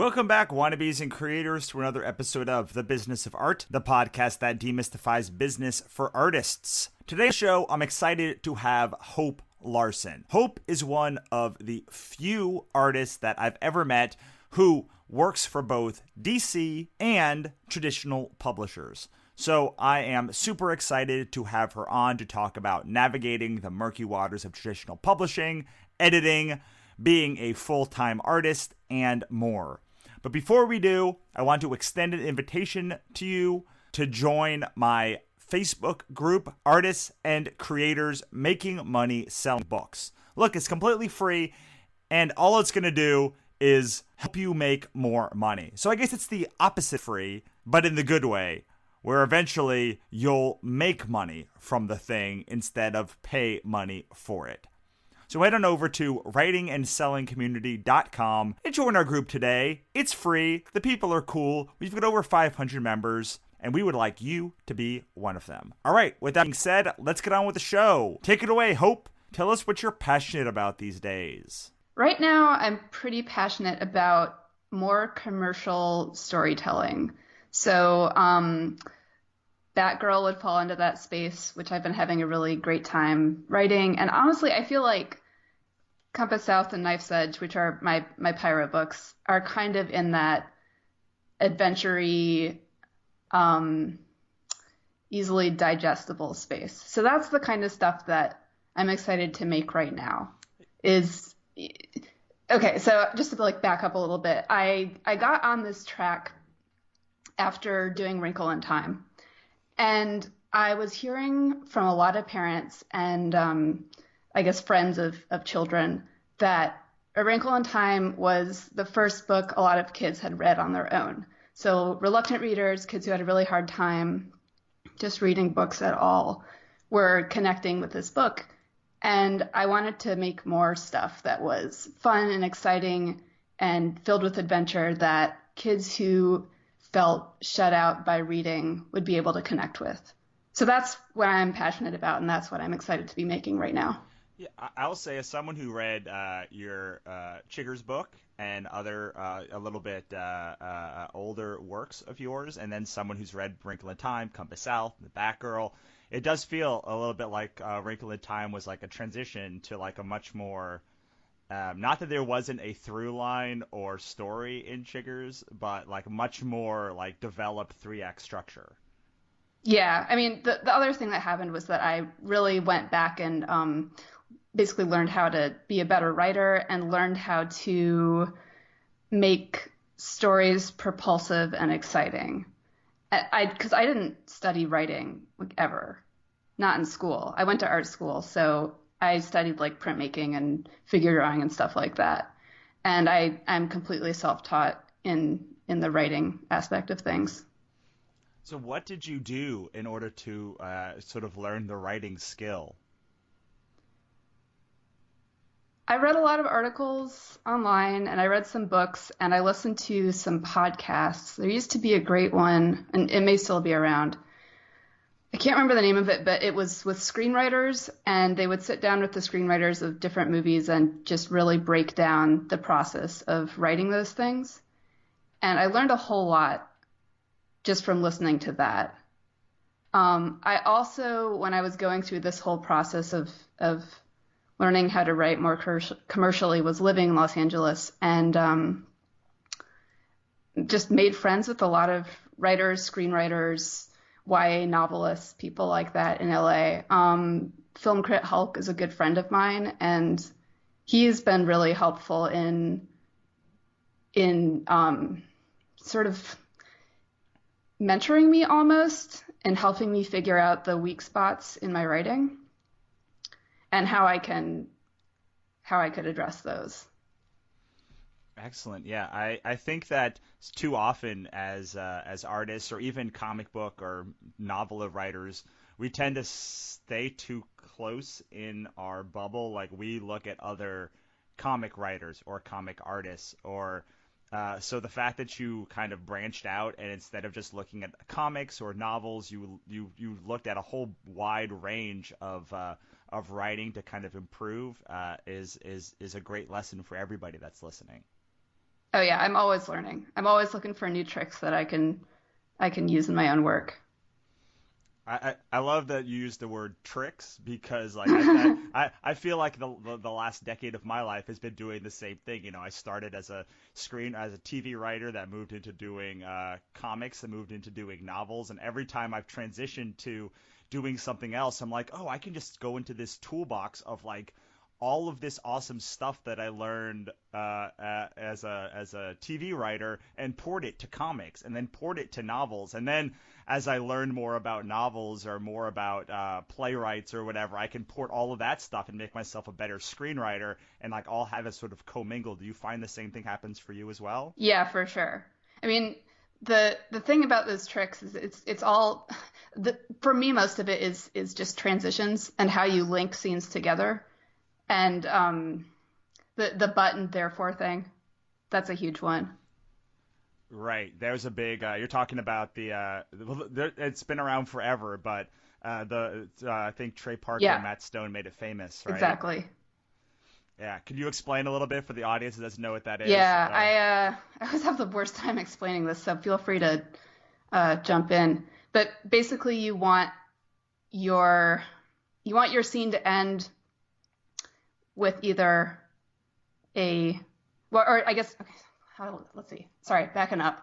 Welcome back, wannabes and creators, to another episode of The Business of Art, the podcast that demystifies business for artists. Today's show, I'm excited to have Hope Larson. Hope is one of the few artists that I've ever met who works for both DC and traditional publishers. So I am super excited to have her on to talk about navigating the murky waters of traditional publishing, editing, being a full-time artist, and more. But before we do, I want to extend an invitation to you to join my Facebook group, Artists and Creators Making Money Selling Books. Look, it's completely free, and all it's going to do is help you make more money. So I guess it's the opposite free, but in the good way, where eventually you'll make money from the thing instead of pay money for it. So head on over to writingandsellingcommunity.com and join our group today. It's free. The people are cool. We've got over 500 members, and we would like you to be one of them. All right, with that being said, let's get on with the show. Take it away, Hope. Tell us what you're passionate about these days. Right now, I'm pretty passionate about more commercial storytelling. So, Batgirl would fall into that space, which I've been having a really great time writing. And honestly, I feel like Compass South and Knife's Edge, which are my Pyro books, are kind of in that adventure-y, easily digestible space. So that's the kind of stuff that I'm excited to make right now. Okay, so just to back up a little bit, I got on this track after doing Wrinkle in Time. And I was hearing from a lot of parents and I guess friends of children that A Wrinkle in Time was the first book a lot of kids had read on their own. So reluctant readers, kids who had a really hard time just reading books at all, were connecting with this book. And I wanted to make more stuff that was fun and exciting and filled with adventure that kids who felt shut out by reading would be able to connect with. So that's what I'm passionate about, and that's what I'm excited to be making right now. Yeah, I'll say, as someone who read your Chiggers book and other a little bit older works of yours, and then someone who's read Wrinkle in Time, Compass South, The Batgirl, it does feel a little bit like Wrinkle in Time was like a transition to like a much more not that there wasn't a through line or story in Chiggers, but like much more like developed 3-act structure. Yeah, I mean, the other thing that happened was that I really went back and basically learned how to be a better writer and learned how to make stories propulsive and exciting. Because I didn't study writing ever, not in school. I went to art school, so I studied printmaking and figure drawing and stuff like that. And I'm completely self-taught in the writing aspect of things. So what did you do in order to sort of learn the writing skill? I read a lot of articles online, and I read some books, and I listened to some podcasts. There used to be a great one, and it may still be around. I can't remember the name of it, but it was with screenwriters, and they would sit down with the screenwriters of different movies and just really break down the process of writing those things. And I learned a whole lot just from listening to that. I also, when I was going through this whole process of learning how to write more commercially, was living in Los Angeles and just made friends with a lot of writers, screenwriters, YA novelists, people like that in LA. Film Crit Hulk is a good friend of mine, and he's been really helpful in sort of mentoring me almost and helping me figure out the weak spots in my writing and how I could address those. Excellent. Yeah, I think that too often as artists or even comic book or novel writers, we tend to stay too close in our bubble. Like we look at other comic writers or comic artists, or so the fact that you kind of branched out and instead of just looking at comics or novels, you looked at a whole wide range of writing to kind of improve is a great lesson for everybody that's listening. Oh yeah, I'm always learning. I'm always looking for new tricks that I can use in my own work. I love that you use the word tricks because like I feel like the last decade of my life has been doing the same thing. I started as a TV writer that moved into doing comics, that moved into doing novels, and every time I've transitioned to doing something else, I'm like, oh, I can just go into this toolbox of like all of this awesome stuff that I learned as a TV writer and port it to comics and then port it to novels. And then as I learned more about novels or more about playwrights or whatever, I can port all of that stuff and make myself a better screenwriter and like all have it sort of commingled. Do you find the same thing happens for you as well? Yeah, for sure. I mean, the thing about those tricks is it's all for me most of it is just transitions and how you link scenes together. And the but and therefore thing, that's a huge one. Right. There's a big. You're talking about it's been around forever, but the I think Trey Parker and Yeah, Matt Stone made it famous, right? exactly. Yeah. Could you explain a little bit for the audience that doesn't know what that is? Yeah, I always have the worst time explaining this, so feel free to jump in. But basically, your you want your scene to end with either a well, or I guess okay, let's see. Sorry, backing up.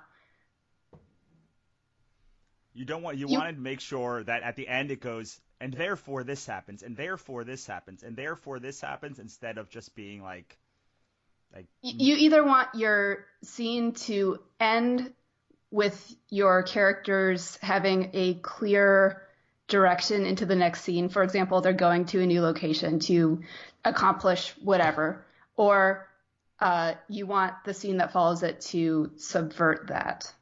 You You wanted to make sure that at the end it goes, and therefore this happens, and therefore this happens, and therefore this happens, instead of just being like you either want your scene to end with your characters having a clear direction into the next scene. For example, they're going to a new location to accomplish whatever, or you want the scene that follows it to subvert that.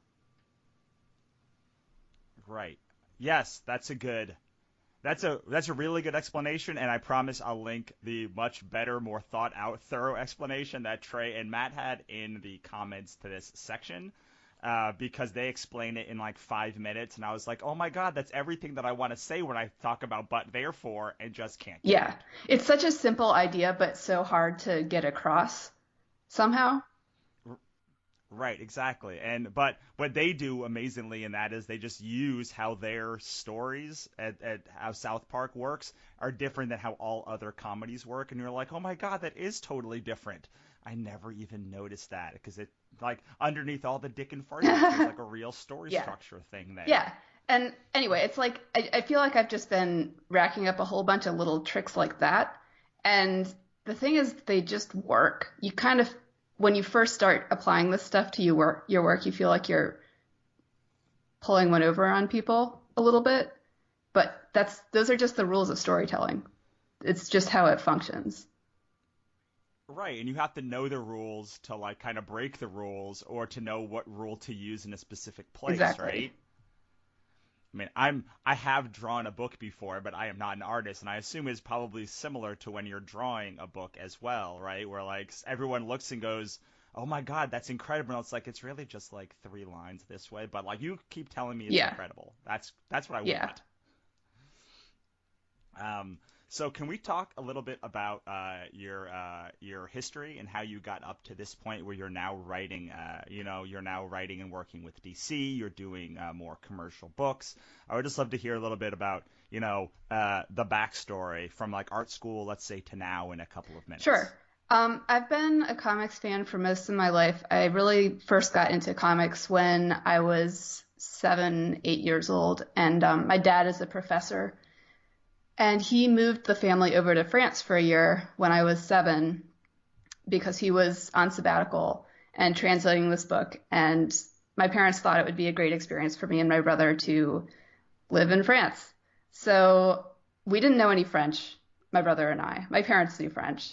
right. Yes, that's a really good explanation, and I promise I'll link the much better, more thought out, thorough explanation that Trey and Matt had in the comments to this section. Because they explain it in like 5 minutes, and I was like, oh my God, that's everything that I want to say when I talk about but therefore, and just can't get Yeah, it. it's such a simple idea, but so hard to get across somehow. Right, exactly. And but what they do amazingly in that is they just use how their stories at how South Park works are different than how all other comedies work, and you're like, oh my God, that is totally different. I never even noticed that because it like underneath all the dick and fart jokes, there's like a real story Yeah. structure thing there. Yeah. And anyway, it's like I feel like I've just been racking up a whole bunch of little tricks like that. And the thing is, they just work. You kind of, when you first start applying this stuff to your work, you feel like you're pulling one over on people a little bit. But those are just the rules of storytelling. It's just how it functions. Right, and you have to know the rules to like kind of break the rules or to know what rule to use in a specific place, Exactly. right? I mean, I have drawn a book before, but I am not an artist, and I assume it's probably similar to when you're drawing a book as well, right? Where like everyone looks and goes, "Oh my God, that's incredible." And it's like it's really just like 3 lines this way, but like you keep telling me it's Yeah. incredible. That's what I Yeah. want. So can we talk a little bit about your history and how you got up to this point where you're now writing? You're now writing and working with DC. You're doing more commercial books. I would just love to hear a little bit about the backstory from like art school, let's say, to now in a couple of minutes. Sure. I've been a comics fan for most of my life. I really first got into comics when I was 7, 8 years old, and my dad is a professor, and he moved the family over to France for a year when I was 7 because he was on sabbatical and translating this book. And my parents thought it would be a great experience for me and my brother to live in France. So we didn't know any French, my brother and I. My parents knew French.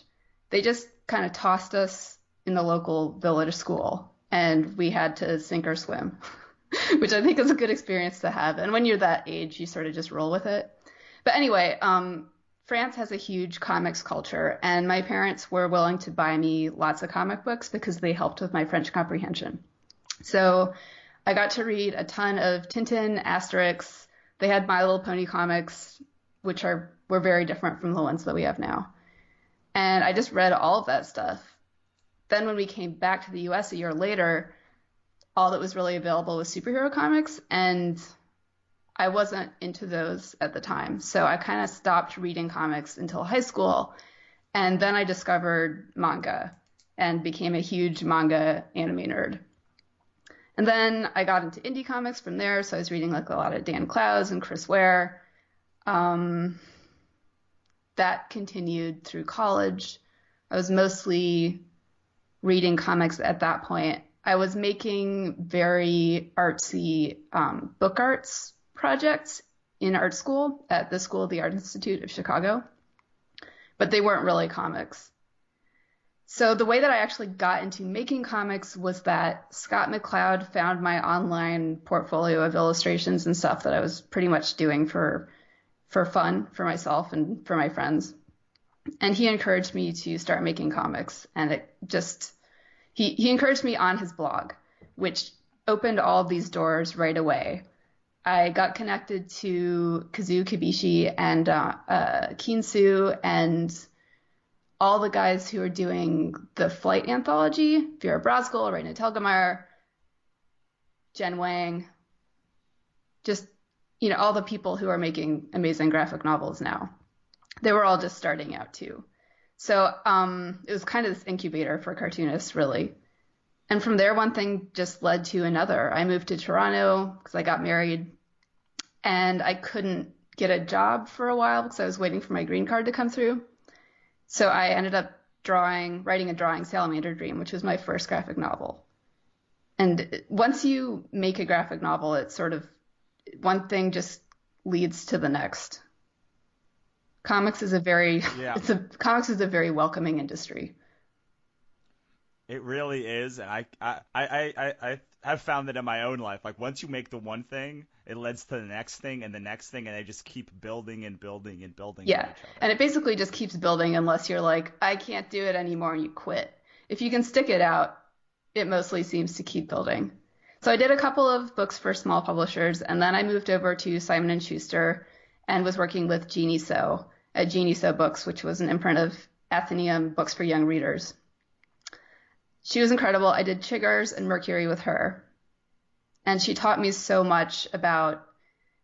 They just kind of tossed us in the local village school, and we had to sink or swim, which I think is a good experience to have. And when you're that age, you sort of just roll with it. But anyway, France has a huge comics culture, and my parents were willing to buy me lots of comic books because they helped with my French comprehension. So I got to read a ton of Tintin, Asterix. They had My Little Pony comics, which were very different from the ones that we have now. And I just read all of that stuff. then when we came back to the US a year later, all that was really available was superhero comics, and I wasn't into those at the time. So I kind of stopped reading comics until high school. And then I discovered manga and became a huge manga anime nerd. And then I got into indie comics from there. So I was reading like a lot of Dan Clowes and Chris Ware. That continued through college. I was mostly reading comics at that point. I was making very artsy book arts projects in art school at the School of the Art Institute of Chicago, but they weren't really comics. So the way that I actually got into making comics was that Scott McCloud found my online portfolio of illustrations and stuff that I was pretty much doing for fun for myself and for my friends. And he encouraged me to start making comics. And it just, he encouraged me on his blog, which opened all of these doors right away. I got connected to Kazuo Kibishi and Kinsu and all the guys who are doing the Flight anthology, Vera Brasgel, Raina Telgemeier, Jen Wang, just, all the people who are making amazing graphic novels now. They were all just starting out too. So it was kind of this incubator for cartoonists, really. And from there, one thing just led to another. I moved to Toronto because I got married, and I couldn't get a job for a while because I was waiting for my green card to come through. So I ended up writing a drawing Salamander Dream, which was my first graphic novel. And once you make a graphic novel, it's sort of one thing just leads to the next. Comics is a very welcoming industry. It really is, and I have found that in my own life. Like once you make the one thing, it leads to the next thing and the next thing, and they just keep building and building and building. Yeah, on each other. And it basically just keeps building unless you're like, I can't do it anymore, and you quit. If you can stick it out, it mostly seems to keep building. So I did a couple of books for small publishers, and then I moved over to Simon & Schuster and was working with Jeannie So at Jeannie So Books, which was an imprint of Athenaeum Books for Young Readers. She was incredible. I did Chiggers and Mercury with her. And she taught me so much about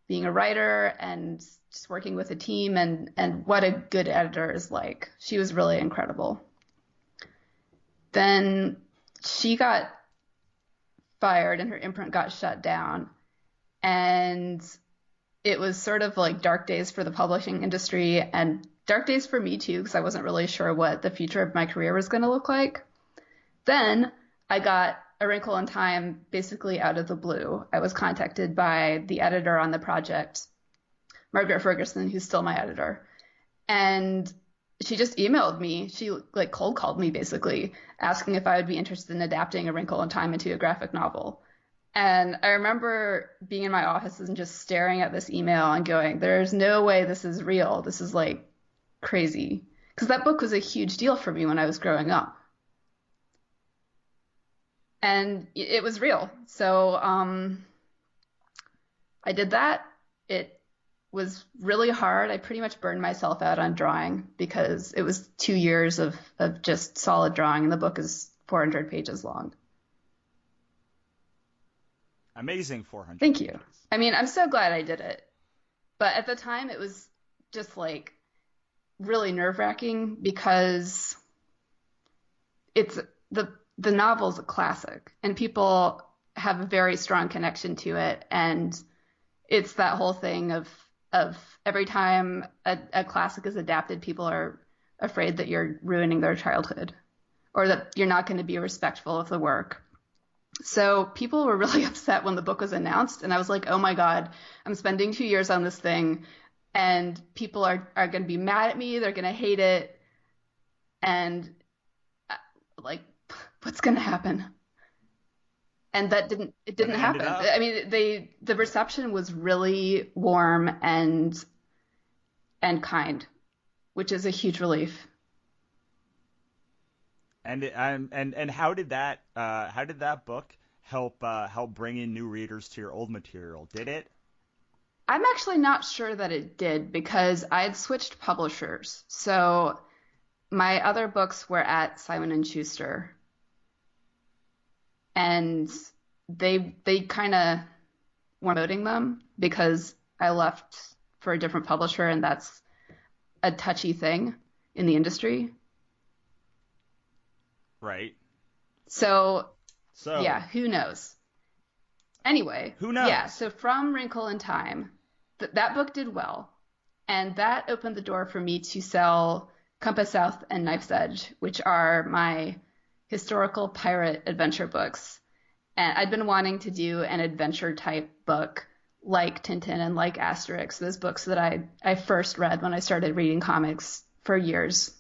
being a writer and just working with a team and what a good editor is like. She was really incredible. Then she got fired and her imprint got shut down. And it was sort of like dark days for the publishing industry and dark days for me too, because I wasn't really sure what the future of my career was going to look like. Then I got A Wrinkle in Time basically out of the blue. I was contacted by the editor on the project, Margaret Ferguson, who's still my editor. And she just emailed me. She like cold called me basically, asking if I would be interested in adapting A Wrinkle in Time into a graphic novel. And I remember being in my office and just staring at this email and going, there's no way this is real. This is like crazy. Because that book was a huge deal for me when I was growing up. And it was real. So I did that. It was really hard. I pretty much burned myself out on drawing because it was 2 years of just solid drawing, and the book is 400 pages long. Amazing 400 Thank pages. you. I mean, I'm so glad I did it. But at the time, it was just like really nerve-wracking because it's the novel's a classic and people have a very strong connection to it. And it's that whole thing of every time a classic is adapted, people are afraid that you're ruining their childhood or that you're not going to be respectful of the work. So people were really upset when the book was announced. And I was like, oh my God, I'm spending 2 years on this thing and people are going to be mad at me. They're going to hate it. And like, what's going to happen? And that didn't happen. I mean, the reception was really warm and kind, which is a huge relief. And how did that book help bring in new readers to your old material? Did it? I'm actually not sure that it did because I had switched publishers. So my other books were at Simon & Schuster. and they kind of were promoting them because I left for a different publisher, and that's a touchy thing in the industry. Right. So So yeah, who knows? Anyway, who knows? yeah, so From Wrinkle in Time, that book did well. And that opened the door for me to sell Compass South and Knife's Edge, which are my historical pirate adventure books. And I'd been wanting to do an adventure type book like Tintin and like Asterix, those books that I first read when I started reading comics for years.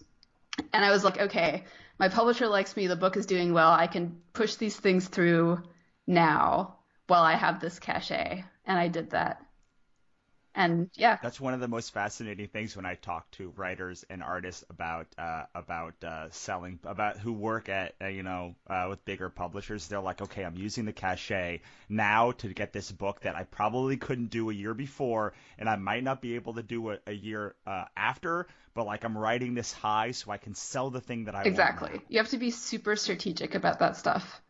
And I was like, okay, my publisher likes me, the book is doing well, I can push these things through now while I have this cachet. And I did that. And yeah. That's one of the most fascinating things when I talk to writers and artists about selling, about who work at with bigger publishers. They're like, okay, I'm using the cachet now to get this book that I probably couldn't do a year before, and I might not be able to do a year after, but like I'm riding this high so I can sell the thing that I Exactly. want now. You have to be super strategic about that stuff.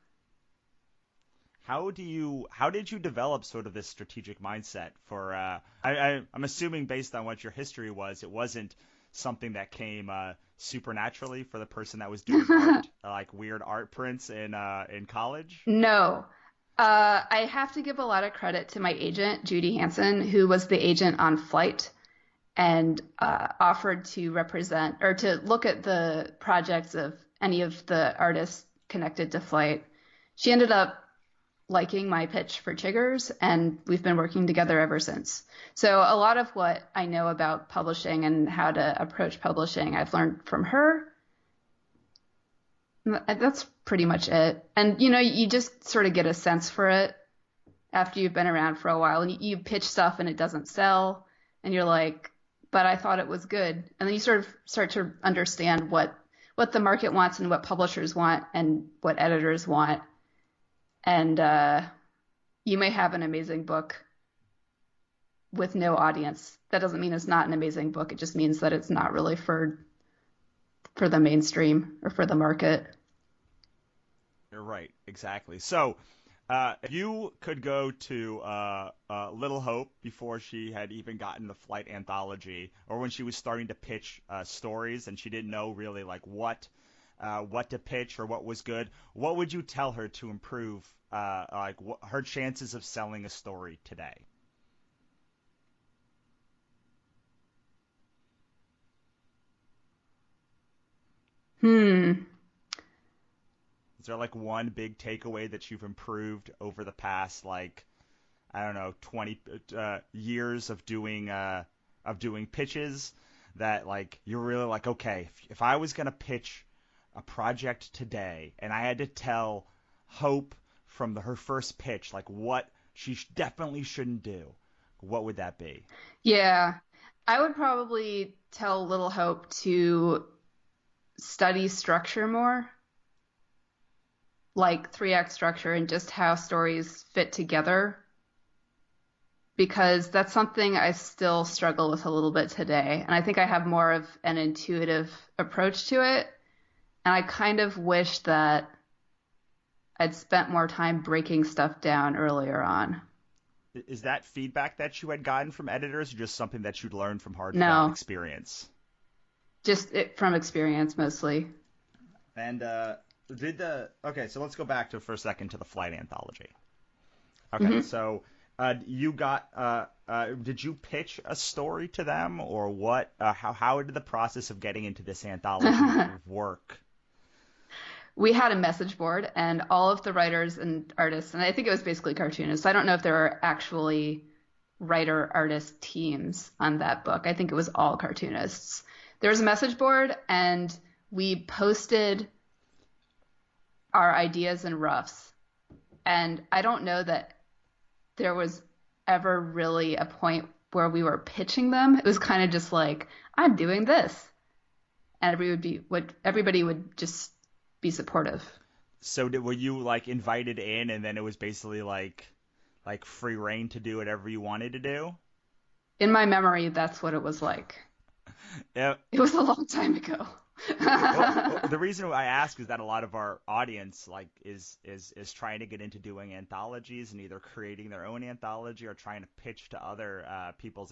How did you develop sort of this strategic mindset for I'm assuming based on what your history was, it wasn't something that came supernaturally for the person that was doing art, like weird art prints in college? No. I have to give a lot of credit to my agent, Judy Hansen, who was the agent on Flight and offered to represent or to look at the projects of any of the artists connected to Flight. She ended up liking my pitch for Chiggers, and we've been working together ever since. So a lot of what I know about publishing and how to approach publishing, I've learned from her. That's pretty much it. And, you just sort of get a sense for it after you've been around for a while. And you pitch stuff and it doesn't sell, and you're like, but I thought it was good. And then you sort of start to understand what the market wants and what publishers want and what editors want. And you may have an amazing book with no audience. That doesn't mean it's not an amazing book. It just means that it's not really for the mainstream or for the market. You're right, exactly. So if you could go to Little Hope before she had even gotten the Flight anthology, or when she was starting to pitch stories and she didn't know really like what to pitch or what was good, what would you tell her to improve her chances of selling a story today? Is there like one big takeaway that you've improved over the past, like, I don't know, 20 years of doing pitches that like you're really like, okay, if I was gonna pitch a project today and I had to tell Hope from her first pitch like what she definitely shouldn't do, what would that be? Yeah, I would probably tell Little Hope to study structure more, like 3-act structure and just how stories fit together, because that's something I still struggle with a little bit today. And I think I have more of an intuitive approach to it. And I kind of wish that I'd spent more time breaking stuff down earlier on. Is that feedback that you had gotten from editors, or just something that you'd learned from hard No, experience? just from experience mostly. And okay, so let's go back for a second to the Flight anthology. Okay, Mm-hmm. so you got did you pitch a story to them, or what? How did the process of getting into this anthology work? We had a message board, and all of the writers and artists, and I think it was basically cartoonists. I don't know if there were actually writer-artist teams on that book. I think it was all cartoonists. There was a message board, and we posted our ideas and roughs. And I don't know that there was ever really a point where we were pitching them. It was kind of just like, I'm doing this. And everybody would just be supportive. So were you like invited in, and then it was basically like free reign to do whatever you wanted to do? In my memory, that's what it was like. Yeah. It was a long time ago. Well, the reason I ask is that a lot of our audience is trying to get into doing anthologies and either creating their own anthology or trying to pitch to other people's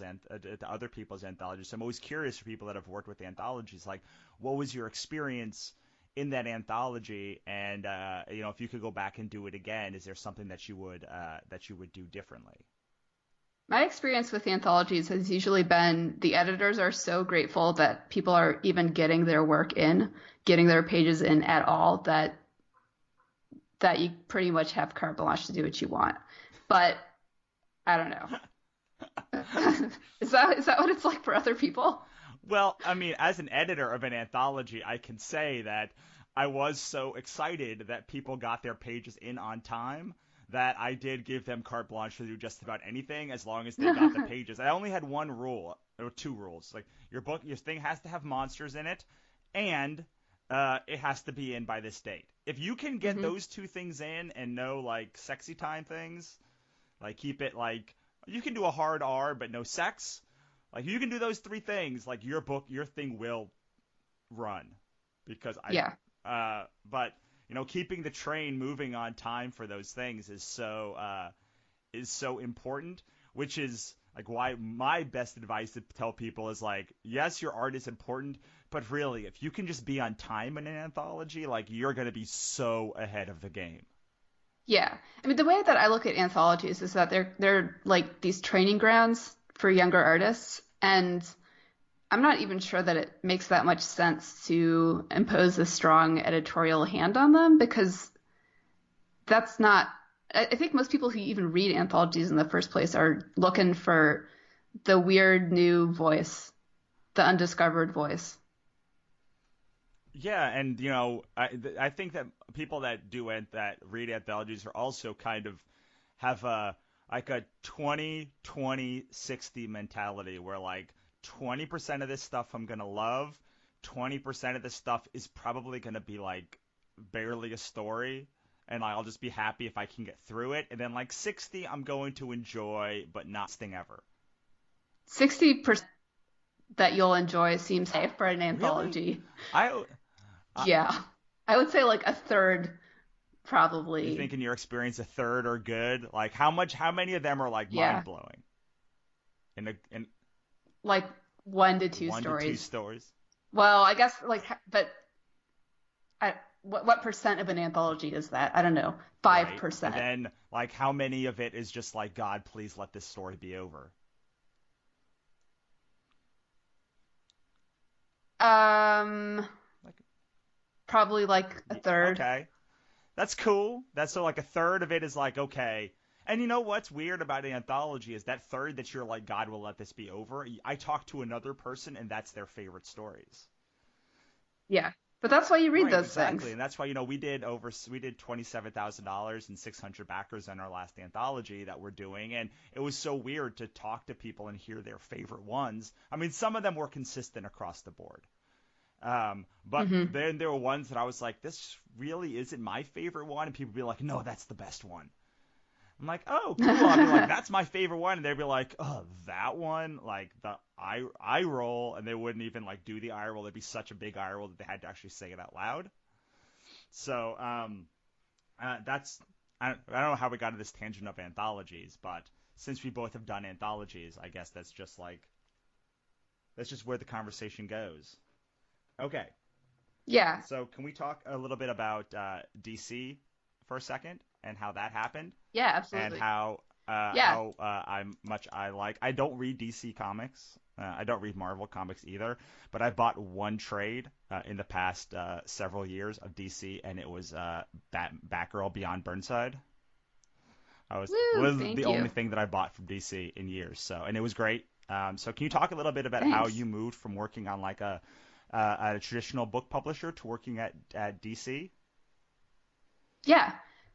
anthologies. So I'm always curious for people that have worked with anthologies, like what was your experience in that anthology, and if you could go back and do it again, is there something that you would do differently? My experience with anthologies has usually been the editors are so grateful that people are even getting their work in, getting their pages in at all, that you pretty much have carte blanche to do what you want. But I don't know. Is that what it's like for other people? Well, I mean, as an editor of an anthology, I can say that I was so excited that people got their pages in on time that I did give them carte blanche to do just about anything as long as they got the pages. I only had one rule, or two rules. Like your thing has to have monsters in it, and it has to be in by this date. If you can get Hmm. those two things in and no like sexy time things, like keep it like you can do a hard R but no sex. Like you can do those three things, like your thing will run because Yeah. but keeping the train moving on time for those things is so important, which is like why my best advice to tell people is like, yes, your art is important, but really, if you can just be on time in an anthology, like you're gonna be so ahead of the game. Yeah. I mean, the way that I look at anthologies is that they're like these training grounds for younger artists, and I'm not even sure that it makes that much sense to impose a strong editorial hand on them because that's not. I think most people who even read anthologies in the first place are looking for the weird new voice, the undiscovered voice. Yeah, and I think that people that that read anthologies are also kind of have a 20-20-60 mentality where like 20% of this stuff I'm gonna love, 20% of this stuff is probably gonna be like barely a story, and I'll just be happy if I can get through it, and then like 60 I'm going to enjoy, but not thing ever. 60% that you'll enjoy seems safe for an Really? anthology. I, I Yeah. I would say like a third you probably. think in your experience a third are good? Like how many of them are like mind Yeah. blowing in Like 1 to 2 one to two stories. stories? Well, I guess like, but what percent of an anthology is that? I don't know. Right. And 5%. then, like, how many of it is just like, God, please let this story be over? Um, Like, Probably like a third. okay, that's cool. That's so like a third of it is like, okay. And you know what's weird about an anthology is that third that you're like, God will let this be over. I talked to another person and that's their favorite stories. Yeah. But that's why you read Right, those exactly, things. and that's why we did $27,000 and 600 backers on our last anthology that we're doing, and it was so weird to talk to people and hear their favorite ones. I mean, some of them were consistent across the board, but Hmm. then there were ones that I was like, this really isn't my favorite one, and people would be like, no, that's the best one. I'm like, oh, cool. I'll be like, that's my favorite one, and they'd be like, oh, that one, like the eye roll, and they wouldn't even like do the eye roll. It'd be such a big eye roll that they had to actually say it out loud. So that's I don't know how we got to this tangent of anthologies, but since we both have done anthologies, I guess that's just where the conversation goes. Okay, Yeah. so can we talk a little bit about DC for a second and how that happened Yeah, and absolutely. how Yeah. I like. I don't read DC comics. I don't read Marvel comics either, but I bought one trade in the past several years of DC, and it was Batgirl Beyond Burnside. I Woo, was the thank only you. thing that I bought from DC in years, so and it was great. So can you talk a little bit about how Thanks. you moved from working on like a traditional book publisher to working at DC? Yeah.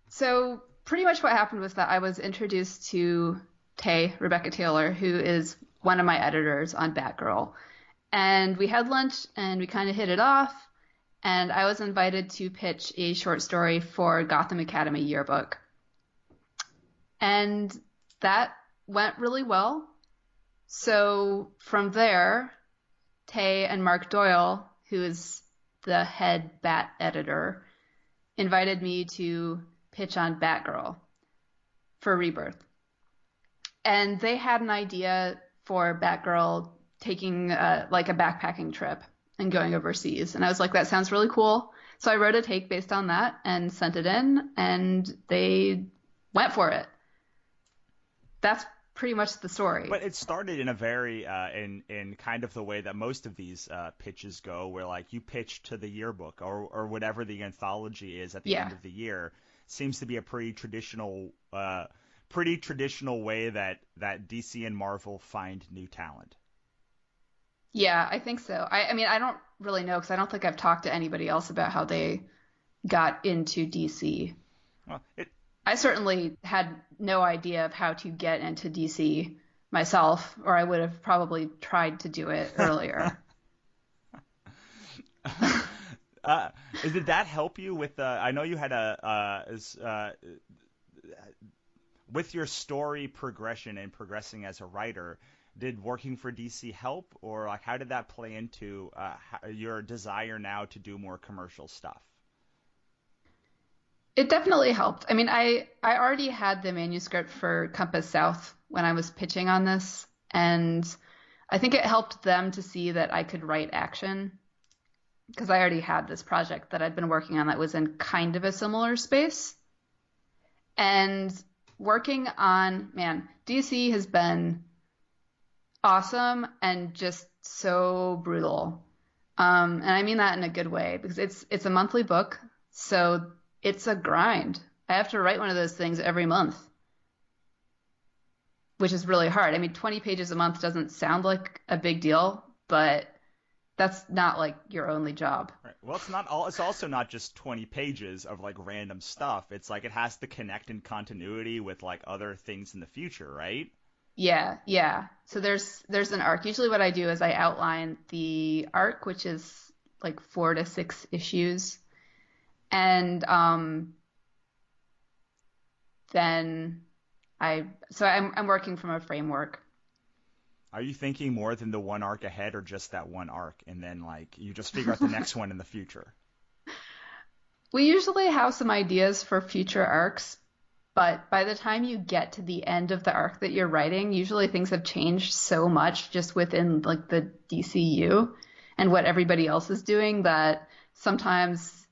So pretty much what happened was that I was introduced to Rebecca Taylor, who is one of my editors on Batgirl. And we had lunch and we kind of hit it off. And I was invited to pitch a short story for Gotham Academy yearbook. And that went really well. So from there, Tay and Mark Doyle, who is the head Bat editor, invited me to pitch on Batgirl for Rebirth. And they had an idea for Batgirl taking like a backpacking trip and going overseas. And I was like, that sounds really cool. So I wrote a take based on that and sent it in, and they went for it. That's pretty much the story. But it started in a very in kind of the way that most of these pitches go, where like you pitch to the yearbook or whatever the anthology is at the end of the year. Seems to be a pretty traditional way that DC and Marvel find new talent. Yeah, I think so. I mean, I don't really know because I don't think I've talked to anybody else about how they got into DC. Well, I certainly had no idea of how to get into DC myself, or I would have probably tried to do it earlier. Did that help you with I know you had with your story progression and progressing as a writer, did working for DC help, or like how did that play into your desire now to do more commercial stuff? It definitely helped. I mean, I already had the manuscript for Compass South when I was pitching on this, and I think it helped them to see that I could write action because I already had this project that I'd been working on that was in kind of a similar space. And working on, man, DC has been awesome and just so brutal. And I mean that in a good way because it's a monthly book, so it's a grind. I have to write one of those things every month, which is really hard. I mean, 20 pages a month doesn't sound like a big deal, but that's not like your only job. Right. Well, it's also not just 20 pages of like random stuff. It's like it has to connect in continuity with like other things in the future, right? Yeah. So there's an arc. Usually what I do is I outline the arc, which is like 4 to 6 issues. And then I'm working from a framework. Are you thinking more than the one arc ahead or just that one arc? And then like you just figure out the next one in the future? We usually have some ideas for future arcs, but by the time you get to the end of the arc that you're writing, usually things have changed so much just within like the DCU and what everybody else is doing that sometimes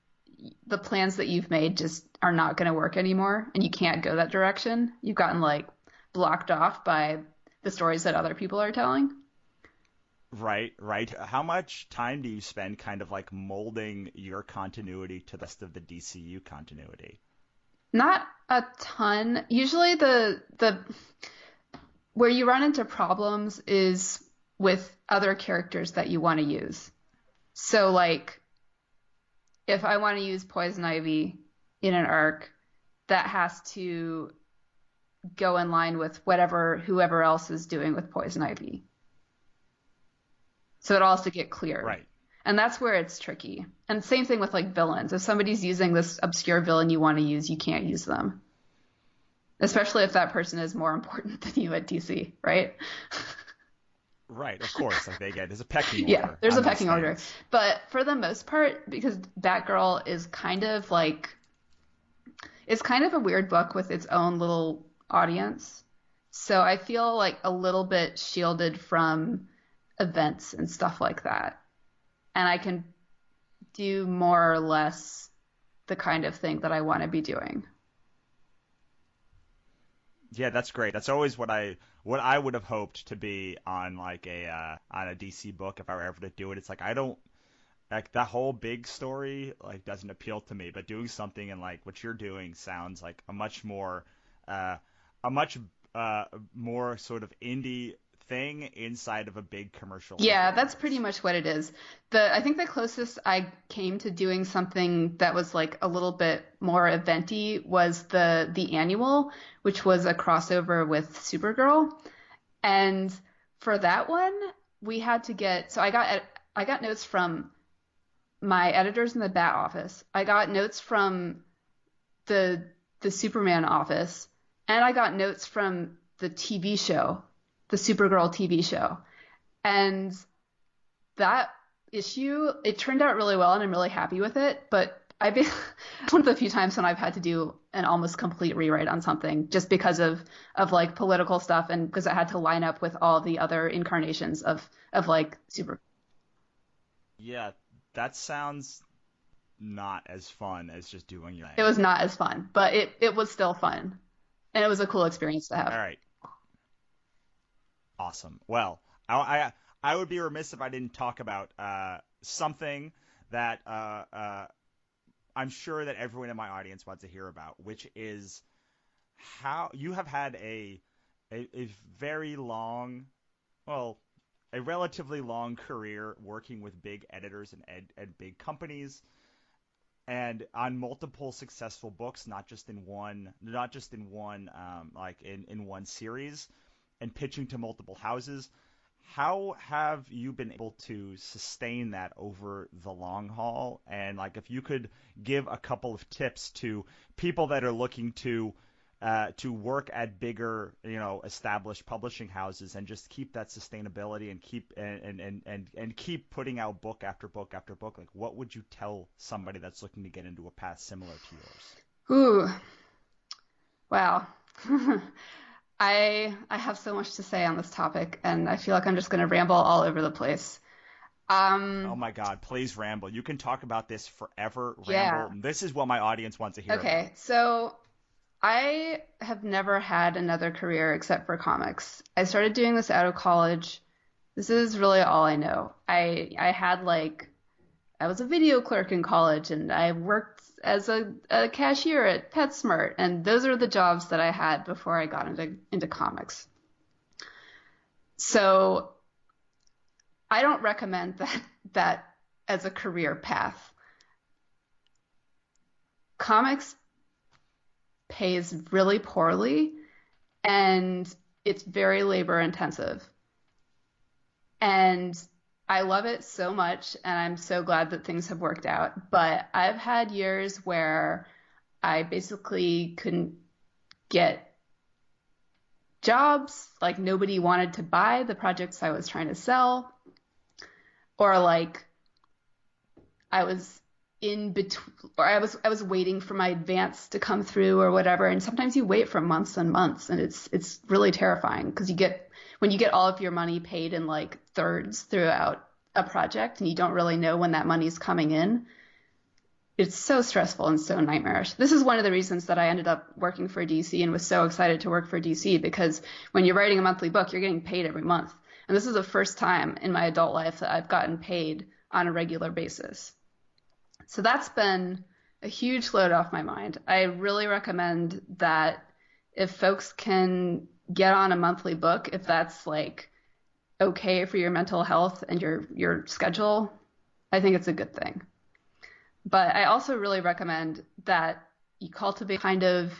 the plans that you've made just are not going to work anymore and you can't go that direction. You've gotten like blocked off by the stories that other people are telling. Right. How much time do you spend kind of like molding your continuity to the rest of the DCU continuity? Not a ton. Usually the where you run into problems is with other characters that you want to use. So like if I want to use Poison Ivy in an arc, that has to go in line with whoever else is doing with Poison Ivy. So it all has to get clear. Right. And that's where it's tricky. And same thing with like villains. If somebody's using this obscure villain you want to use, you can't use them. Especially if that person is more important than you at DC, right? Right, of course. Like there's a pecking order. Yeah, there's a pecking order. But for the most part, because Batgirl is kind of like, it's kind of a weird book with its own little audience. So I feel like a little bit shielded from events and stuff like that. And I can do more or less the kind of thing that I want to be doing. Yeah, that's great. That's always what I would have hoped to be on like on a DC book if I were ever to do it. It's like I don't like that whole big story like doesn't appeal to me, but doing something in like what you're doing sounds like a much more sort of indie thing inside of a big commercial. Yeah, that's pretty much what it is. I think the closest I came to doing something that was like a little bit more eventy was the annual, which was a crossover with Supergirl. And for that one, we had to get I got notes from my editors in the Bat office. I got notes from the Superman office, and I got notes from the TV show, the Supergirl TV show. And that issue. It turned out really well and I'm really happy with it, but it's one of the few times when I've had to do an almost complete rewrite on something just because of like political stuff and because I had to line up with all the other incarnations of like super. Yeah, that sounds not as fun as just doing your It thing. was not as fun, but it was still fun and it was a cool experience to All have. right, awesome. Well, I would be remiss if I didn't talk about something that I'm sure that everyone in my audience wants to hear about, which is how you have had a very long, well, a relatively long career working with big editors and big companies and on multiple successful books, not just in one like in one series, and pitching to multiple houses. How have you been able to sustain that over the long haul? And like, if you could give a couple of tips to people that are looking to work at bigger, established publishing houses and just keep that sustainability and keep putting out book after book after book, like what would you tell somebody that's looking to get into a path similar to yours? Ooh, wow. I have so much to say on this topic, and I feel like I'm just going to ramble all over the place. Oh Um, my God, please ramble. You can talk about this forever, yeah. ramble. This is what my audience wants to hear about. Okay, so I have never had another career except for comics. I started doing this out of college. This is really all I know. I had like I was a video clerk in college and I worked as a cashier at PetSmart, and those are the jobs that I had before I got into comics. So I don't recommend that as a career path. Comics pays really poorly and it's very labor intensive. And I love it so much and I'm so glad that things have worked out. But I've had years where I basically couldn't get jobs, like nobody wanted to buy the projects I was trying to sell, or like I was in between, or I was waiting for my advance to come through or whatever. And sometimes you wait for months and months, and it's really terrifying because when you get all of your money paid in like thirds throughout a project, and you don't really know when that money's coming in. It's so stressful and so nightmarish. This is one of the reasons that I ended up working for DC and was so excited to work for DC, because when you're writing a monthly book, you're getting paid every month. And this is the first time in my adult life that I've gotten paid on a regular basis. So that's been a huge load off my mind. I really recommend that if folks can get on a monthly book, if that's like okay for your mental health and your schedule, I think it's a good thing. But I also really recommend that you cultivate kind of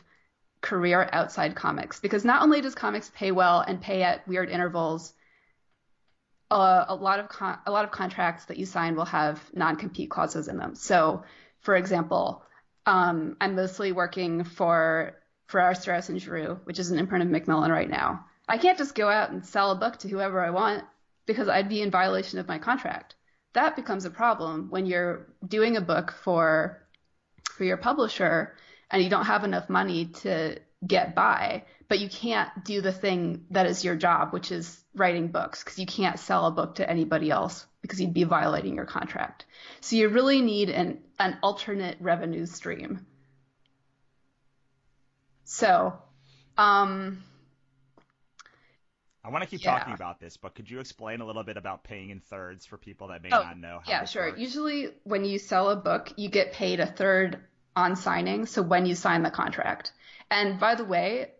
career outside comics, because not only does comics pay well and pay at weird intervals, a lot of contracts that you sign will have non-compete clauses in them. So, for example, I'm mostly working for our Strauss and Giroux, which is an imprint of Macmillan right now. I can't just go out and sell a book to whoever I want because I'd be in violation of my contract. That becomes a problem when you're doing a book for your publisher and you don't have enough money to get by, but you can't do the thing that is your job, which is writing books, because you can't sell a book to anybody else because you'd be violating your contract. So you really need an alternate revenue stream. So, um, I want to keep talking yeah. about this, but could you explain a little bit about paying in thirds for people that may Oh, not know how yeah, this sure. works? Usually when you sell a book, you get paid a third on signing. So when you sign the contract. And by the way,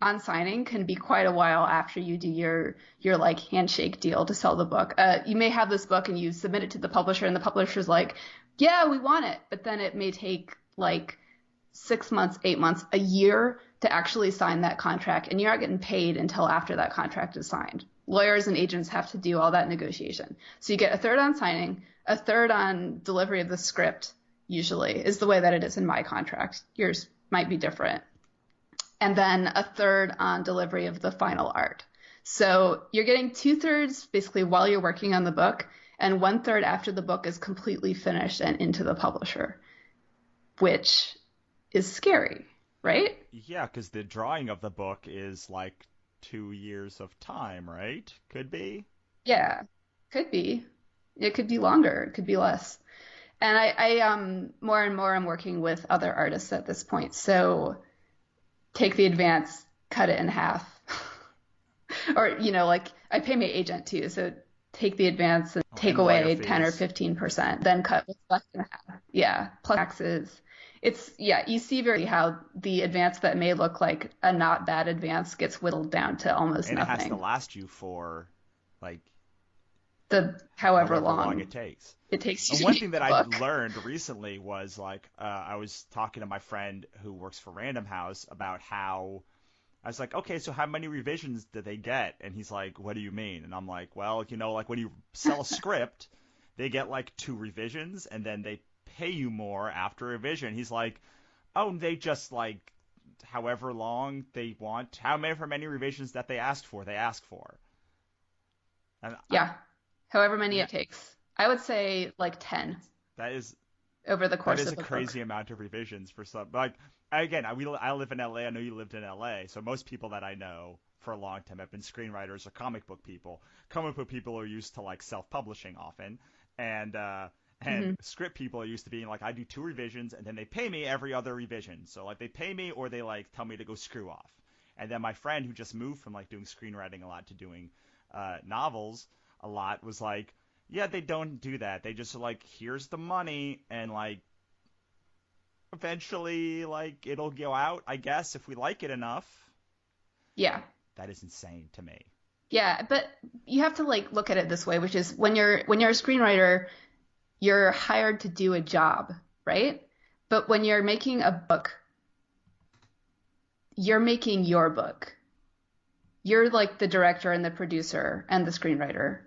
on signing can be quite a while after you do your like handshake deal to sell the book. You may have this book and you submit it to the publisher and the publisher's like, yeah, we want it. But then it may take like 6 months, 8 months, a year to actually sign that contract. And you're not getting paid until after that contract is signed. Lawyers and agents have to do all that negotiation. So you get a third on signing, a third on delivery of the script, usually is the way that it is in my contract. Yours might be different. And then a third on delivery of the final art. So you're getting 2/3 basically while you're working on the book, and 1/3 after the book is completely finished and into the publisher, which is scary, right? Yeah, because the drawing of the book is like 2 years of time, right? Could be. Yeah, could be. It could be longer, it could be less. And more and more I'm working with other artists at this point. So take the advance, cut it in half. Or, like I pay my agent too. So take the advance and take And lawyer away 10 or fees. 15%, then cut what's left in half. Yeah, plus taxes. Yeah, you see very how the advance that may look like a not bad advance gets whittled down to almost And it has to nothing. last you for like The however however long long it takes. it takes you And to one make thing that the I book. learned recently was like I was talking to my friend who works for Random House about how I was like, okay, so how many revisions did they get? And he's like, what do you mean? And I'm like, well, like when you sell a script, they get like 2 revisions and then they pay you more after a revision. He's like, oh, they just like however long they want, however many revisions that they ask for. And Yeah, however many yeah, it takes. I would say like 10 that is over the that course is of a a book. crazy amount of revisions for some. Like again, I live in LA. I know you lived in LA. So most people that I know for a long time have been screenwriters or comic book people. Comic book people are used to like self-publishing often, and Hmm. script people are used to being like I do 2 revisions and then they pay me every other revision. So like they pay me or they like tell me to go screw off. And then my friend who just moved from like doing screenwriting a lot to doing novels a lot was like, yeah, they don't do that. They just are like, here's the money, and like eventually like it'll go out, I guess, if we like it enough. Yeah. That is insane to me. Yeah, but you have to like look at it this way, which is when you're a screenwriter, you're hired to do a job, right? But when you're making a book, you're making your book. You're like the director and the producer and the screenwriter.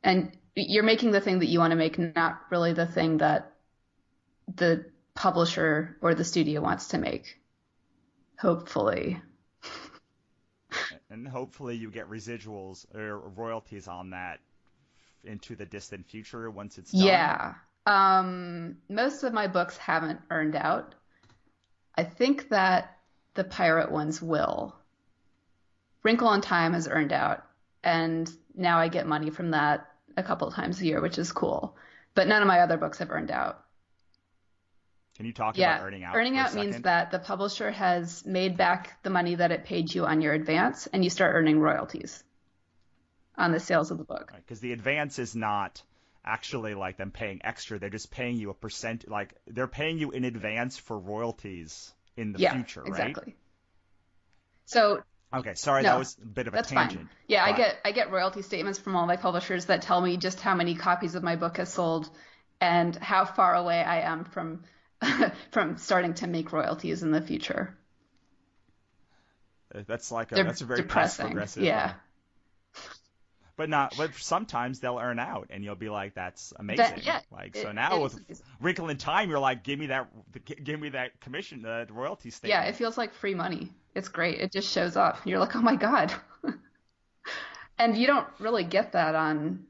And you're making the thing that you want to make, not really the thing that the publisher or the studio wants to make. Hopefully. And hopefully you get residuals or royalties on that into the distant future once it's done. Yeah. Most of my books haven't earned out. I think that the pirate ones will. Wrinkle in Time has earned out, and now I get money from that a couple of times a year, which is cool. But none of my other books have earned out. Can you talk about Yeah, earning out earning for a out means second? that the publisher has made back the money that it paid you on your advance, and you start earning royalties on the sales of the book. Because the advance is not actually like them paying extra. They're just paying you a percent. Like they're paying you in advance for royalties in the Yeah, future, right? exactly. So Okay, sorry, that no, was a bit of a that's fine. tangent, Yeah, I but get royalty statements from all my publishers that tell me just how many copies of my book has sold and how far away I am from from starting to make royalties in the future. that's They're a very passive depressing. aggressive. Yeah. But not. But sometimes they'll earn out, and you'll be like, "That's That amazing." yeah, Like so it now is with amazing. Wrinkle in Time, you're like, give me that commission, the royalty Yeah, it statement." feels like free money. It's great. It just shows up. You're like, "Oh my God." And you don't really get that on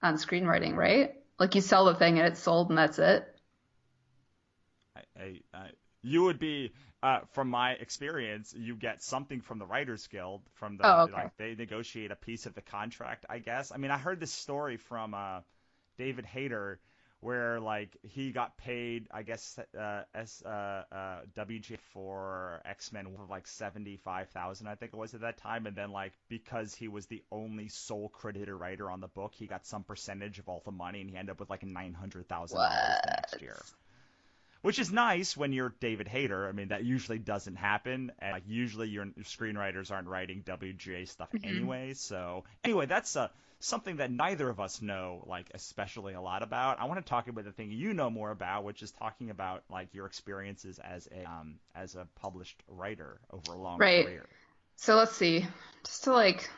screenwriting, right? Like you sell the thing and it's sold and that's it. You would be, from my experience, you get something from the Writers Guild, from the Oh, okay. like they negotiate a piece of the contract, I guess. I mean, I heard this story from David Hayter, where like he got paid, I guess, WG for X-Men for like 75,000, I think it was at that time, and then like because he was the only sole credited writer on the book, he got some percentage of all the money, and he ended up with like $900,000 the What? next year. Which is nice when you're David Hayter. I mean, that usually doesn't happen, and like usually your screenwriters aren't writing WGA stuff Hmm. anyway. So anyway, that's something that neither of us know like especially a lot about. I want to talk about the thing you know more about, which is talking about like your experiences as a published writer over a long Right. career. So let's see. Just to like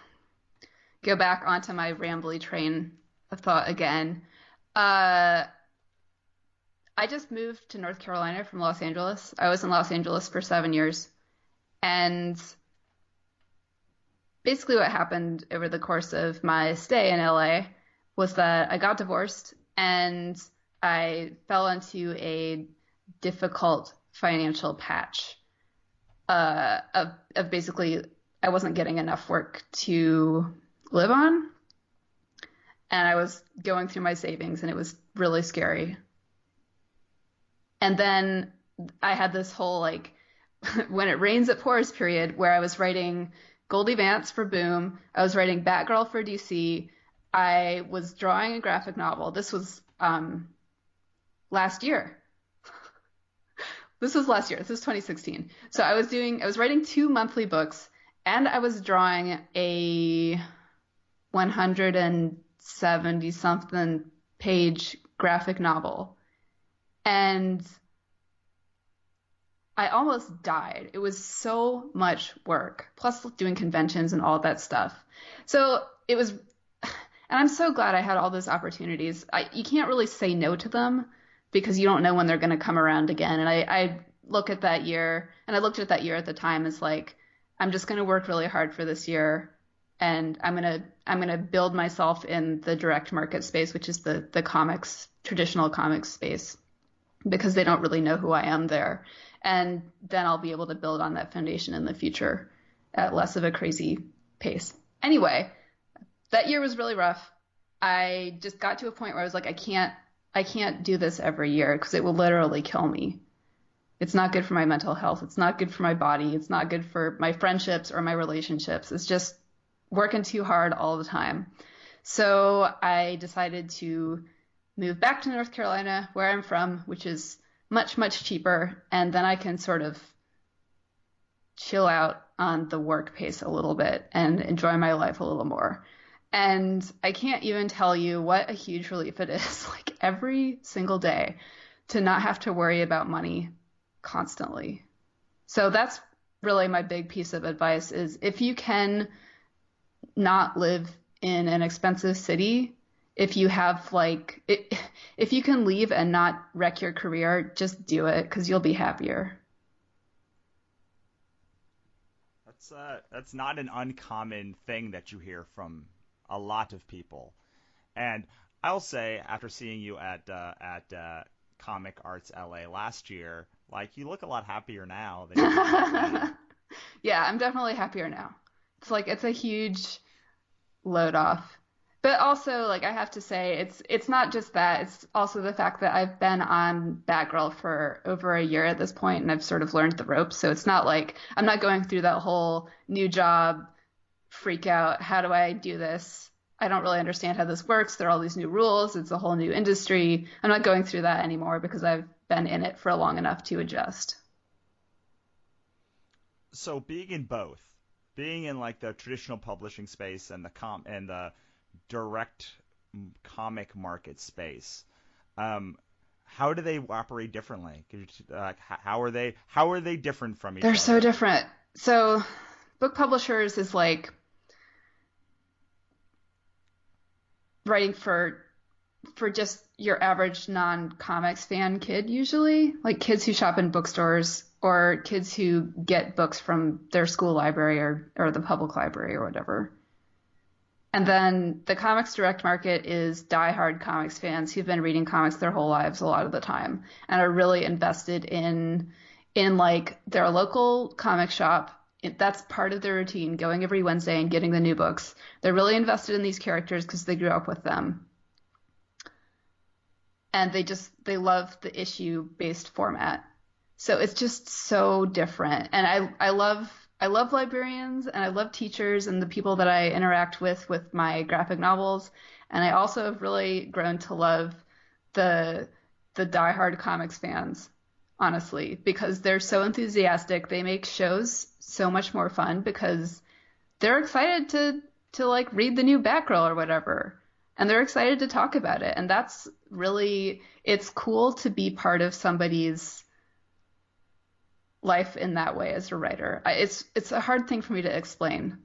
go back onto my rambly train of thought again. Uh, I just moved to North Carolina from Los Angeles. I was in Los Angeles for 7 years. And basically what happened over the course of my stay in LA, was that I got divorced and I fell into a difficult financial patch of basically I wasn't getting enough work to live on. And I was going through my savings and it was really scary. And then I had this whole like when it rains it pours period where I was writing Goldie Vance for Boom. I was writing Batgirl for DC. I was drawing a graphic novel. This was last year. This was last year. This was 2016. So I was writing 2 monthly books and I was drawing a 170 something page graphic novel. And I almost died. It was so much work, plus doing conventions and all that stuff. So it was, and I'm so glad I had all those opportunities. You can't really say no to them because you don't know when they're going to come around again. And I look at that year, and I looked at that year at the time as like, I'm just going to work really hard for this year, and I'm gonna build myself in the direct market space, which is the traditional comics space, because they don't really know who I am there. And then I'll be able to build on that foundation in the future at less of a crazy pace. Anyway, that year was really rough. I just got to a point where I was like, I can't do this every year because it will literally kill me. It's not good for my mental health. It's not good for my body. It's not good for my friendships or my relationships. It's just working too hard all the time. So I decided to move back to North Carolina, where I'm from, which is much, much cheaper. And then I can sort of chill out on the work pace a little bit and enjoy my life a little more. And I can't even tell you what a huge relief it is, like every single day, to not have to worry about money constantly. So that's really my big piece of advice is if you can not live in an expensive city, if you have if you can leave and not wreck your career, just do it because you'll be happier. That's not an uncommon thing that you hear from a lot of people. And I'll say, after seeing you at Comic Arts LA last year, like you look a lot happier now than you did then. Yeah, I'm definitely happier now. It's a huge load off. But also, like I have to say, it's not just that. It's also the fact that I've been on Batgirl for over a year at this point, and I've sort of learned the ropes. So it's not like I'm not going through that whole new job freak out. How do I do this? I don't really understand how this works. There are all these new rules. It's a whole new industry. I'm not going through that anymore because I've been in it for long enough to adjust. So being in both, being in like the traditional publishing space and the direct comic market space, how do they operate differently? How are they different from each other? They're so different. So book publishers is like writing for just your average non-comics fan kid, usually like kids who shop in bookstores or kids who get books from their school library or the public library or whatever. And then the comics direct market is diehard comics fans who've been reading comics their whole lives a lot of the time and are really invested in like their local comic shop. That's part of their routine, going every Wednesday and getting the new books. They're really invested in these characters because they grew up with them. And they love the issue-based format. So it's just so different. And I love librarians and I love teachers and the people that I interact with my graphic novels. And I also have really grown to love the diehard comics fans, honestly, because they're so enthusiastic. They make shows so much more fun because they're excited to like read the new Batgirl or whatever. And they're excited to talk about it. And that's really, it's cool to be part of somebody's life in that way as a writer. It's a hard thing for me to explain.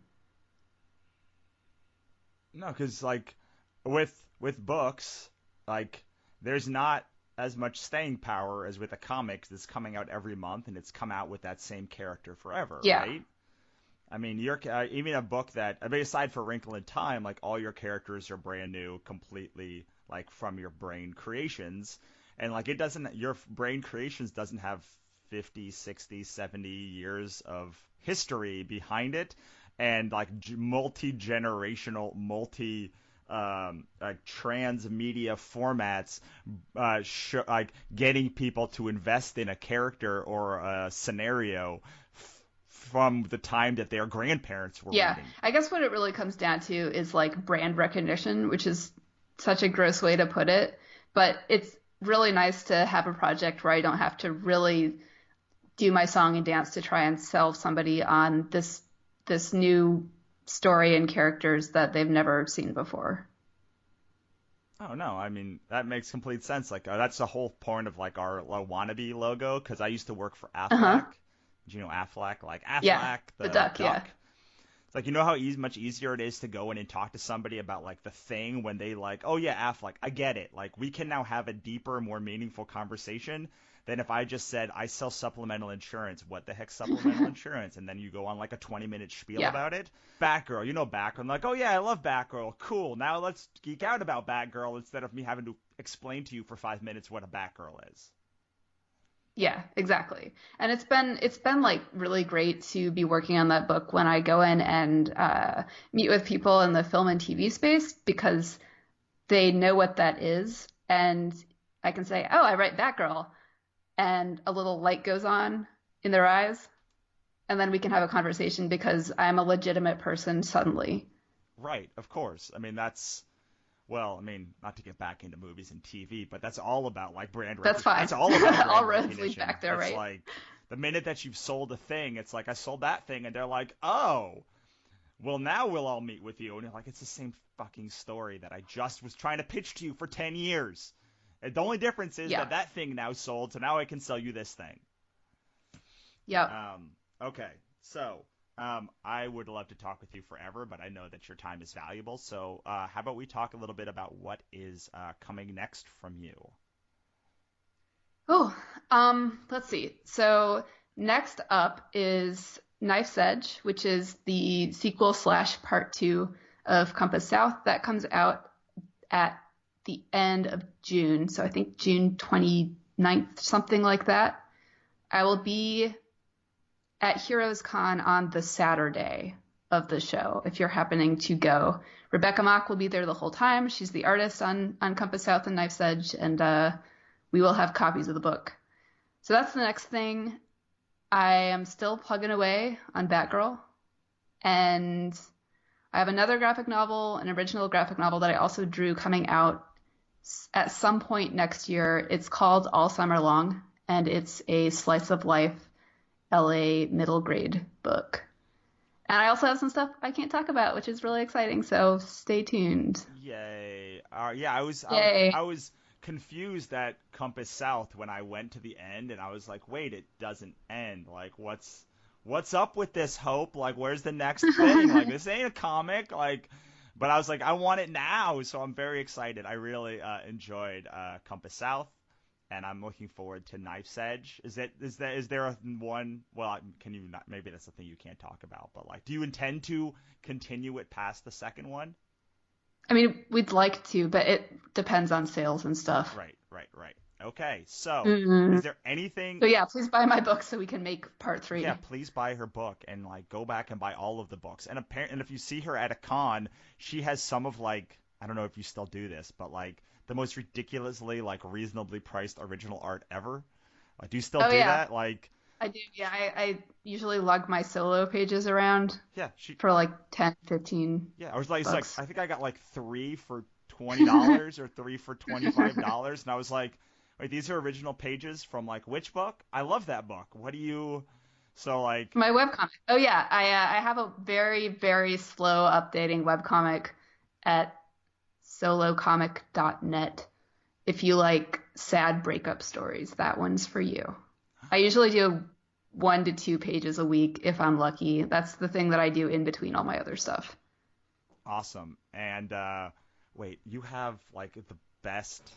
No, because like with books, like there's not as much staying power as with a comic that's coming out every month and it's come out with that same character forever, Yeah. right? I mean, even a book that, I mean, aside for Wrinkle in Time, like all your characters are brand new, completely like from your brain creations, and like it doesn't, your brain creations doesn't have 50, 60, 70 years of history behind it, and like multi-generational, like transmedia formats, like getting people to invest in a character or a scenario from the time that their grandparents were Yeah, reading. I guess what it really comes down to is like brand recognition, which is such a gross way to put it, but it's really nice to have a project where I don't have to really do my song and dance to try and sell somebody on this new story and characters that they've never seen before. Oh no, I mean that makes complete sense. Like that's the whole point of like our wannabe logo. Because I used to work for Uh-huh. Aflac. Do you know Aflac? Like Yeah, Aflac, the the duck, yeah. duck. It's like you know how much easier it is to go in and talk to somebody about like the thing when they like, oh yeah, Affleck, I get it. Like we can now have a deeper, more meaningful conversation than if I just said I sell supplemental insurance. What the heck supplemental insurance? And then you go on like a 20-minute spiel Yeah. about it. Batgirl, you know Batgirl. I'm like, oh yeah, I love Batgirl. Cool. Now let's geek out about Batgirl instead of me having to explain to you for 5 minutes what a Batgirl is. Yeah, exactly. And it's been like really great to be working on that book when I go in and meet with people in the film and TV space because they know what that is, and I can say, "Oh, I write Batgirl," and a little light goes on in their eyes, and then we can have a conversation because I'm a legitimate person suddenly. Right, of course. I mean that's well, I mean, not to get back into movies and TV, but that's all about like That's fine. That's all about All brand roads lead recognition. back there, It's right? like the minute that you've sold a thing, it's like I sold that thing, and they're like, oh, well now we'll all meet with you, and you're like, it's the same fucking story that I just was trying to pitch to you for 10 years. And the only difference is Yeah. that that thing now sold, so now I can sell you this thing. Yep. Okay, so I would love to talk with you forever, but I know that your time is valuable. So how about we talk a little bit about what is coming next from you? Oh, let's see. So next up is Knife's Edge, which is the sequel slash part two of Compass South that comes out at the end of June. So I think June 29th, something like that. I will be at Heroes Con on the Saturday of the show if you're happening to go. Rebecca Mock will be there the whole time. She's the artist on Compass South and Knife's Edge, and we will have copies of the book. So that's the next thing. I am still plugging away on Batgirl, and I have another graphic novel, an original graphic novel that I also drew coming out at some point next year. It's called All Summer Long, and it's a slice of life LA middle grade book. And I also have some stuff I can't talk about, which is really exciting. So stay tuned. Yay! Yeah, Yay. I was confused at Compass South when I went to the end, and I was like, wait, it doesn't end. Like, what's up with this, Hope? Like, where's the next thing? Like, this ain't a comic. Like, but I was like, I want it now, so I'm very excited. I really enjoyed Compass South, and I'm looking forward to Knife's Edge. Is there a one? Well, can you not? Maybe that's something you can't talk about. But like, do you intend to continue it past the second one? I mean, we'd like to, but it depends on sales and stuff. Right. Okay, so Mm-hmm. is there anything? So yeah, please buy my book so we can make part Yeah, three. please buy her book and like go back and buy all of the books. And if you see her at a con, she has some of like I don't know if you still do this, but like the most ridiculously like reasonably priced original art ever. Like, do you still Oh do yeah, that? Like, I do. Yeah, I usually lug my solo pages around yeah, for like 10, 15 yeah. I was like, it's like bucks. I think I got like three for $20 or three for $25, and I was like, wait, these are original pages from like which book? I love that book. What do you? So like, My webcomic. Oh yeah, I have a very, very slow updating webcomic at solocomic.net. If you like sad breakup stories, that one's for you. I usually do 1 to 2 pages a week if I'm lucky. That's the thing that I do in between all my other stuff. awesome. And wait, you have like the best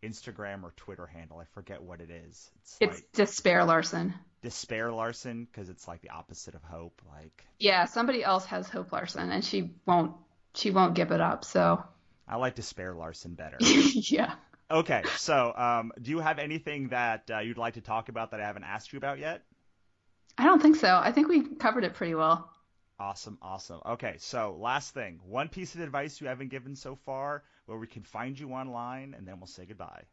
Instagram or Twitter handle. I forget what it is. It's like Despair Larson. Despair Larson, because it's like the opposite of hope. Like, Yeah, somebody else has Hope Larson, and she won't give it up. So I like Despair Larson better. yeah. Okay, so do you have anything that you'd like to talk about that I haven't asked you about yet? I don't think so. I think we covered it pretty well. Awesome, awesome. Okay, so last thing, one piece of advice you haven't given so far where we can find you online, and then we'll say goodbye.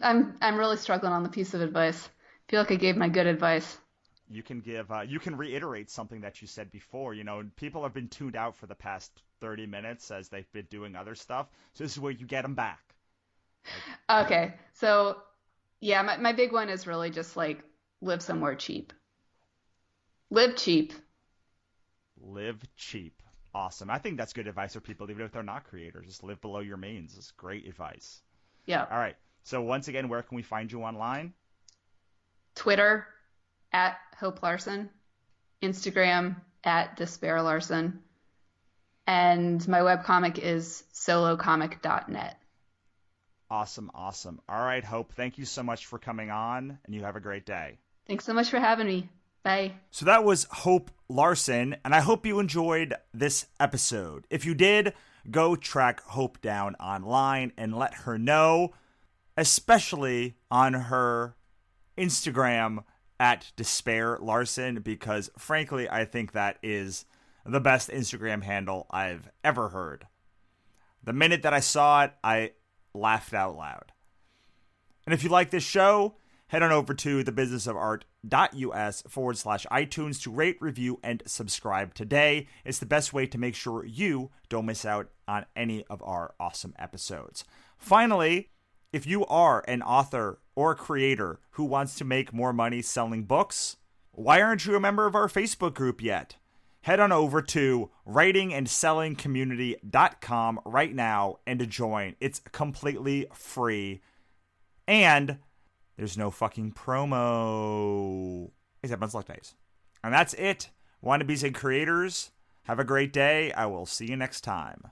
I'm really struggling on the piece of advice. I feel like I gave my good advice. You can reiterate something that you said before. You know, people have been tuned out for the past 30 minutes as they've been doing other stuff. So this is where you get them back. Okay, so yeah, my big one is really just like live somewhere cheap. Live cheap. Live cheap. Awesome. I think that's good advice for people, even if they're not creators. Just live below your means. It's great advice. Yeah. All right. So once again, where can we find you online? Twitter at Hope Larson, Instagram at Despair Larson, and my webcomic is solocomic.net. Awesome, awesome. All right, Hope, thank you so much for coming on, and you have a great day. Thanks so much for having me. Bye. So that was Hope Larson, and I hope you enjoyed this episode. If you did, go track Hope down online and let her know, especially on her Instagram at Despair Larson, because frankly, I think that is the best Instagram handle I've ever heard. The minute that I saw it, I laughed out loud. And if you like this show, head on over to thebusinessofart.us/iTunes to rate, review, and subscribe today. It's the best way to make sure you don't miss out on any of our awesome episodes. Finally, if you are an author or a creator who wants to make more money selling books, why aren't you a member of our Facebook group yet? Head on over to writingandsellingcommunity.com right now and to join. It's completely free. And there's no fucking promo, except on select days. And that's it. Wannabes and creators, have a great day. I will see you next time.